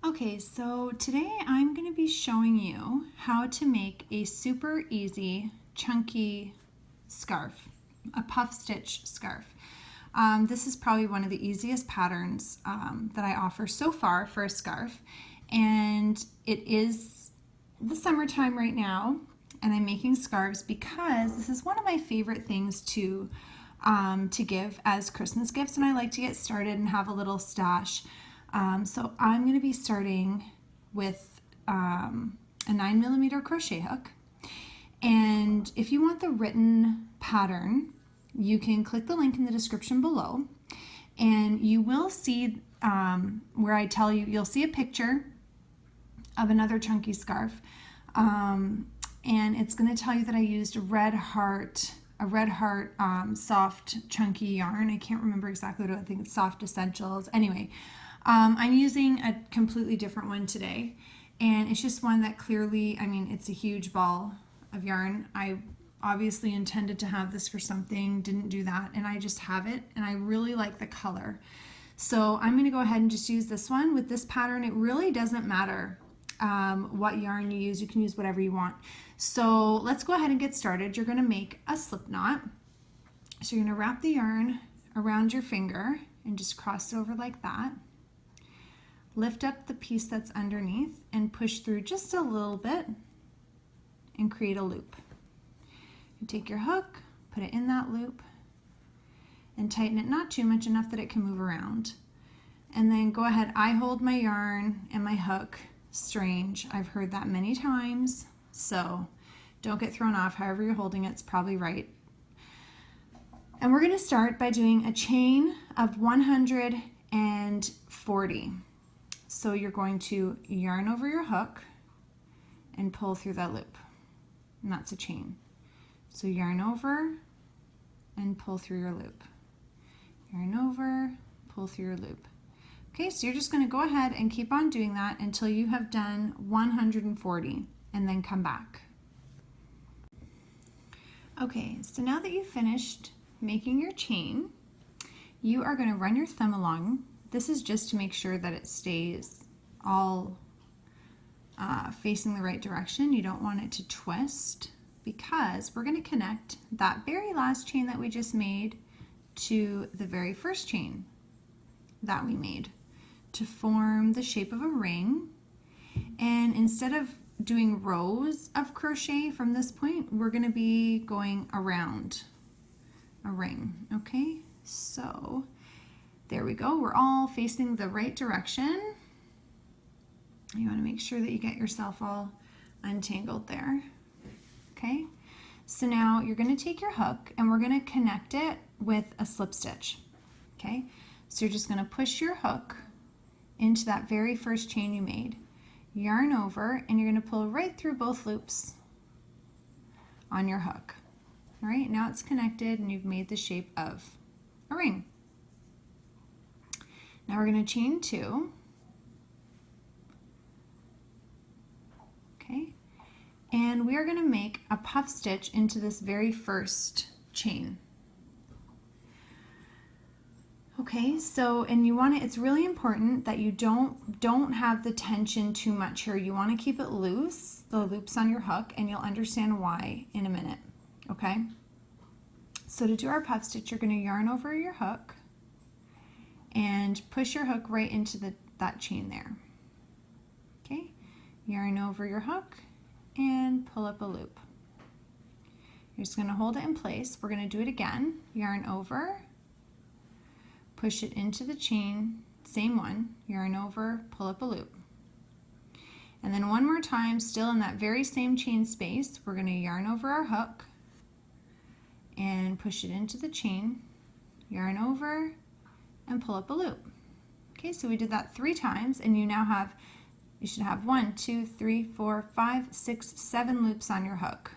Okay, so today I'm going to be showing you how to make a super easy chunky scarf, a puff stitch scarf. This is probably one of the easiest patterns that I offer so far for a scarf, and it is the summertime right now, and I'm making scarves because this is one of my favorite things to give as Christmas gifts, and I like to get started and have a little stash. So I'm going to be starting with a 9mm crochet hook, and if you want the written pattern, you can click the link in the description below, and you will see where I tell you, you'll see a picture of another chunky scarf, and it's going to tell you that I used a red heart soft chunky yarn. I can't remember exactly what I think it's Soft Essentials. Anyway, I'm using a completely different one today, and it's just one that clearly, I mean, it's a huge ball of yarn. I obviously intended to have this for something, didn't do that, and I just have it, and I really like the color. So I'm going to go ahead and just use this one. With this pattern, it really doesn't matter what yarn you use. You can use whatever you want. So let's go ahead and get started. You're going to make a slip knot. So you're going to wrap the yarn around your finger and just cross it over like that. Lift up the piece that's underneath and push through just a little bit and create a loop. You take your hook, put it in that loop, and tighten it not too much, enough that it can move around. And then go ahead, I hold my yarn and my hook. Strange, I've heard that many times, so don't get thrown off. However you're holding it, it's probably right. And we're going to start by doing a chain of 140. So you're going to yarn over your hook and pull through that loop, and that's a chain. So yarn over and pull through your loop. Yarn over, pull through your loop. Okay, so you're just going to go ahead and keep on doing that until you have done 140, and then come back. Okay, so now that you've finished making your chain, you are going to run your thumb along. This is just to make sure that it stays all facing the right direction. You don't want it to twist, because we're going to connect that very last chain that we just made to the very first chain that we made to form the shape of a ring. And instead of doing rows of crochet from this point, we're going to be going around a ring. Okay, so there we go. We're all facing the right direction. You want to make sure that you get yourself all untangled there. Okay, so now you're going to take your hook and we're going to connect it with a slip stitch. Okay, so you're just going to push your hook into that very first chain you made, yarn over, and you're going to pull right through both loops on your hook. All right, now it's connected and you've made the shape of a ring. Now we're going to chain 2. Okay, and we are going to make a puff stitch into this very first chain. Okay, so, and you want to, it's really important that you don't have the tension too much here. You want to keep it loose, the loops on your hook, and you'll understand why in a minute. Okay, so to do our puff stitch, you're going to yarn over your hook and push your hook right into that chain there. Okay, yarn over your hook and pull up a loop. You're just going to hold it in place. We're going to do it again. Yarn over, push it into the chain, same one, yarn over, pull up a loop. And then one more time, still in that very same chain space, we're going to yarn over our hook and push it into the chain, yarn over, and pull up a loop. Okay, so we did that 3 times, and you should have 1, 2, 3, 4, 5, 6, 7 loops on your hook.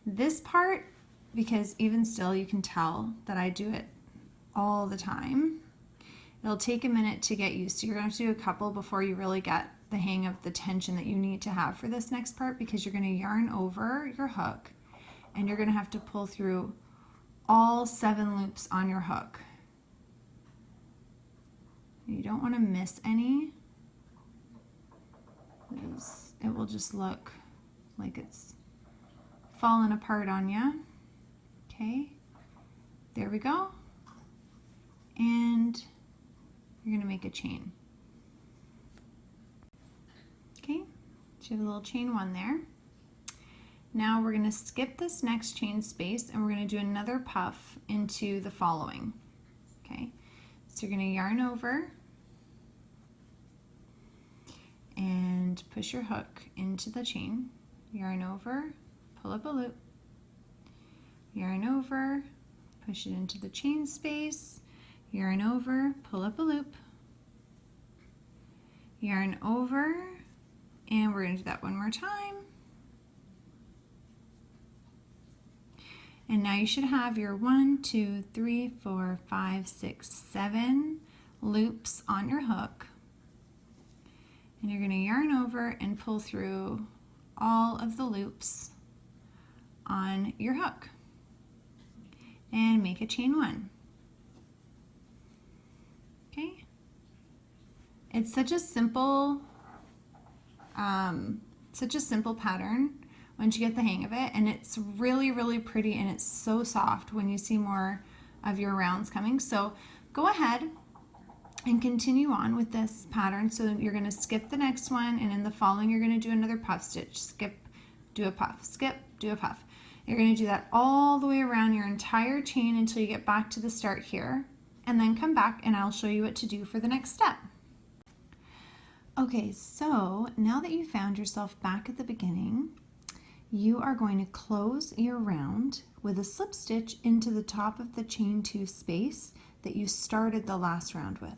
This part, because even still you can tell that I do it all the time, it'll take a minute to get used to. You're going to have to do a couple before you really get the hang of the tension that you need to have for this next part, because you're going to yarn over your hook and you're going to have to pull through all 7 loops on your hook. You don't want to miss any. because it will just look like it's falling apart on you. Okay, there we go. And you're gonna make a chain. Okay, so you have a little chain one there. Now we're gonna skip this next chain space and we're gonna do another puff into the following. Okay, so you're gonna yarn over and push your hook into the chain, yarn over, pull up a loop, yarn over, push it into the chain space, yarn over, pull up a loop, yarn over, and we're going to do that one more time. And now you should have your 1, 2, 3, 4, 5, 6, 7 loops on your hook. And you're going to yarn over and pull through all of the loops on your hook and make a chain 1. Okay, it's such a simple pattern once you get the hang of it, and it's really, really pretty, and it's so soft when you see more of your rounds coming. So go ahead and continue on with this pattern. So you're going to skip the next one, and in the following you're going to do another puff stitch, skip, do a puff, skip, do a puff. You're going to do that all the way around your entire chain until you get back to the start here, and then come back and I'll show you what to do for the next step. Okay, so now that you found yourself back at the beginning, you are going to close your round with a slip stitch into the top of the chain 2 space that you started the last round with.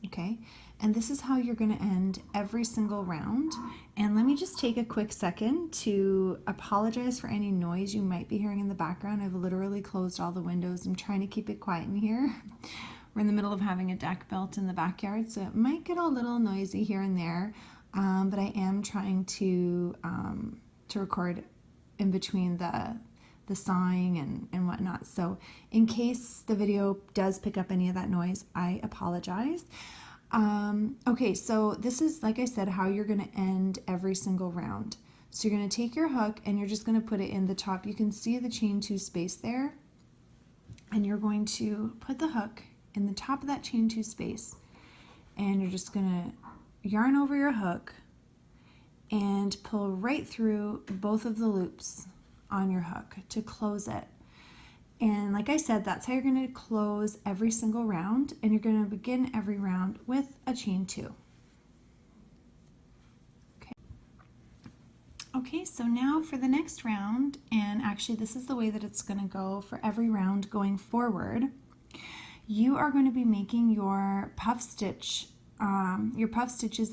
Okay, and this is how you're going to end every single round. And let me just take a quick second to apologize for any noise you might be hearing in the background. I've literally closed all the windows. I'm trying to keep it quiet in here. We're in the middle of having a deck built in the backyard, so it might get a little noisy here and there, but I am trying to record in between the sawing and whatnot. So in case the video does pick up any of that noise, I apologize. Okay, so this is, like I said, how you're going to end every single round. So you're going to take your hook and you're just going to put it in the top. You can see the chain 2 space there, and you're going to put the hook in the top of that chain 2 space, and you're just going to yarn over your hook and pull right through both of the loops on your hook to close it. And like I said, that's how you're going to close every single round, and you're going to begin every round with a chain 2. Okay, so now for the next round, and actually this is the way that it's going to go for every round going forward, you are going to be making your puff stitches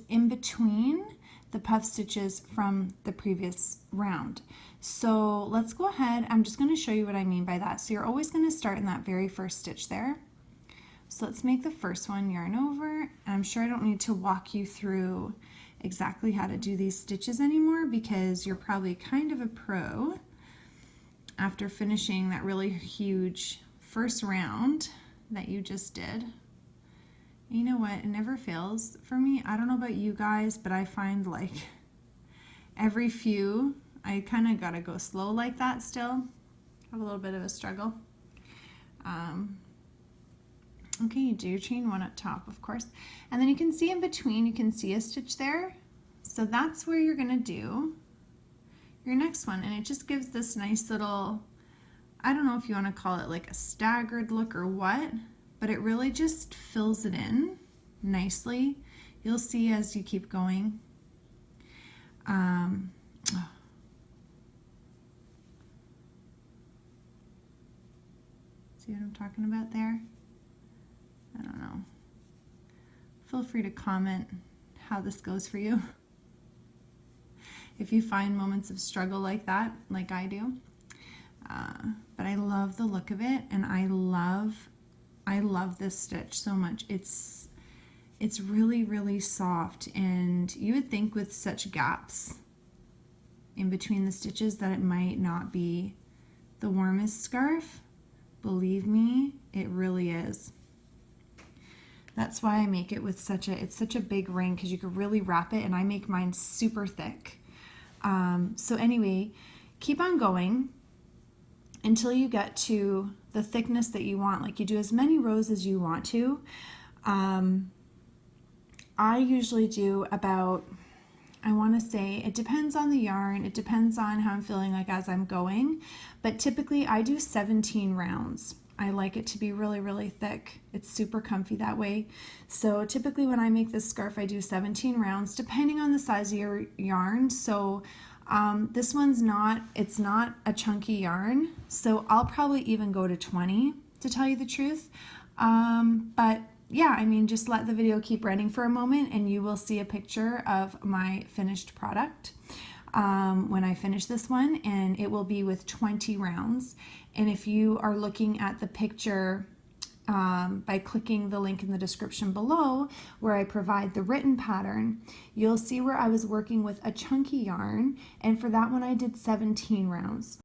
in between the puff stitches from the previous round. So let's go ahead. I'm just going to show you what I mean by that. So you're always going to start in that very first stitch there. So let's make the first one, yarn over. And I'm sure I don't need to walk you through exactly how to do these stitches anymore, because you're probably kind of a pro after finishing that really huge first round that you just did. You know what, it never fails for me. I don't know about you guys, but I find like every few, I kind of gotta go slow like that still. Have a little bit of a struggle. Okay, you do your chain 1 up top, of course, and then you can see in between, you can see a stitch there. So that's where you're gonna do your next one, and it just gives this nice little, I don't know if you want to call it like a staggered look or what, but it really just fills it in nicely. You'll see as you keep going. See what I'm talking about there? I don't know. Feel free to comment how this goes for you. If you find moments of struggle like that, like I do. But I love the look of it, and I love this stitch so much. It's really, really soft, and you would think with such gaps in between the stitches that it might not be the warmest scarf. Believe me, it really is. That's why I make it with it's such a big ring, because you could really wrap it, and I make mine super thick. So anyway, keep on going until you get to the thickness that you want. Like, you do as many rows as you want to. I usually do about, I want to say, it depends on the yarn, it depends on how I'm feeling like as I'm going, but typically I do 17 rounds. I like it to be really, really thick. It's super comfy that way. So typically when I make this scarf, I do 17 rounds, depending on the size of your yarn. So this one's it's not a chunky yarn, so I'll probably even go to 20, to tell you the truth. But yeah, I mean, just let the video keep running for a moment and you will see a picture of my finished product when I finish this one, and it will be with 20 rounds. And if you are looking at the picture by clicking the link in the description below where I provide the written pattern, you'll see where I was working with a chunky yarn, and for that one I did 17 rounds.